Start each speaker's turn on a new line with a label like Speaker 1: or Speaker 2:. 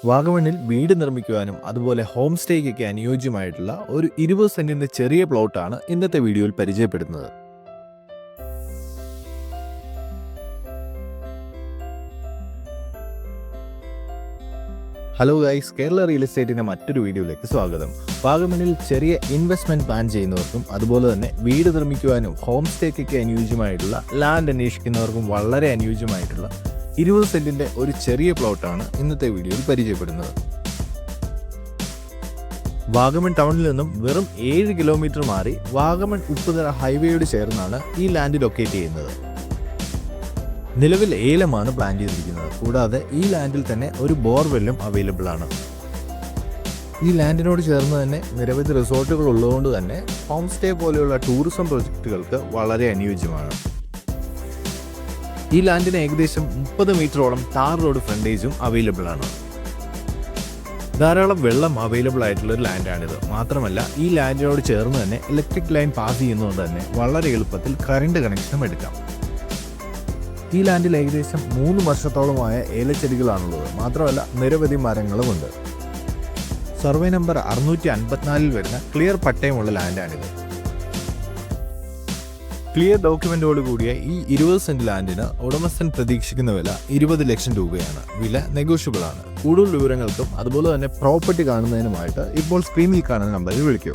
Speaker 1: വാഗമണ്ണിൽ വീട് നിർമ്മിക്കുവാനും അതുപോലെ ഹോം സ്റ്റേക്കൊക്കെ അനുയോജ്യമായിട്ടുള്ള ഒരു 20 സെന്റിന്റെ ചെറിയ പ്ലോട്ടാണ് ഇന്നത്തെ വീഡിയോയിൽ പരിചയപ്പെടുന്നത്. ഹലോ ഗൈസ്, കേരള റിയൽ എസ്റ്റേറ്റിന്റെ മറ്റൊരു വീഡിയോയിലേക്ക് സ്വാഗതം. വാഗമണ്ണിൽ ചെറിയ ഇൻവെസ്റ്റ്മെന്റ് പ്ലാൻ ചെയ്യുന്നവർക്കും അതുപോലെ തന്നെ വീട് നിർമ്മിക്കുവാനും ഹോം സ്റ്റേക്കൊക്കെ അനുയോജ്യമായിട്ടുള്ള ലാൻഡ് അന്വേഷിക്കുന്നവർക്കും വളരെ അനുയോജ്യമായിട്ടുള്ള 20 സെന്റിന്റെ ഒരു ചെറിയ പ്ലോട്ടാണ് ഇന്നത്തെ വീഡിയോയിൽ പരിചയപ്പെടുന്നത്. വാഗമൺ ടൗണിൽ നിന്നും വെറും 7 കിലോമീറ്റർ മാറി വാഗമൺ ഉപ്പുതറ ഹൈവേയോട് ചേർന്നാണ് ഈ ലാൻഡ് ലൊക്കേറ്റ് ചെയ്യുന്നത്. നിലവിൽ ഏലമാണ് പ്ലാൻ ചെയ്തിരിക്കുന്നത്. കൂടാതെ ഈ ലാൻഡിൽ തന്നെ ഒരു ബോർവെല്ലും അവൈലബിൾ ആണ്. ഈ ലാൻഡിനോട് ചേർന്ന് തന്നെ നിരവധി റിസോർട്ടുകൾ ഉള്ളതുകൊണ്ട് തന്നെ ഹോം സ്റ്റേ പോലെയുള്ള ടൂറിസം പ്രൊജക്റ്റുകൾക്ക് വളരെ അനുയോജ്യമാണ്. ഈ ലാൻഡിന് ഏകദേശം 30 മീറ്ററോളം ടാർ റോഡ് ഫ്രണ്ടേജും അവൈലബിൾ ആണ്. ധാരാളം വെള്ളം അവൈലബിൾ ആയിട്ടുള്ള ഒരു ലാൻഡാണിത്. മാത്രമല്ല ഈ ലാൻഡിനോട് ചേർന്ന് തന്നെ ഇലക്ട്രിക് ലൈൻ പാസ് ചെയ്യുന്നതുകൊണ്ട് തന്നെ വളരെ എളുപ്പത്തിൽ കറണ്ട് കണക്ഷനും എടുക്കാം. ഈ ലാൻഡിൽ ഏകദേശം 3 വർഷത്തോളമായ ഏലച്ചെടികളാണുള്ളത്. മാത്രമല്ല നിരവധി മരങ്ങളുമുണ്ട്. സർവേ നമ്പർ 654 വരുന്ന ക്ലിയർ പട്ടയമുള്ള ലാൻഡാണിത്. ക്ലിയർ ഡോക്യുമെന്റോട് കൂടിയ ഈ 20 സെന്റ് ലാൻഡിന് ഉടമസ്ഥൻ പ്രതീക്ഷിക്കുന്ന വില 20 ലക്ഷം രൂപയാണ്. വില നെഗോഷ്യബിൾ ആണ്. കൂടുതൽ വിവരങ്ങൾക്കും അതുപോലെ തന്നെ പ്രോപ്പർട്ടി കാണുന്നതിനുമായിട്ട് ഇപ്പോൾ സ്ക്രീനിൽ കാണുന്ന നമ്പറിൽ വിളിക്കൂ.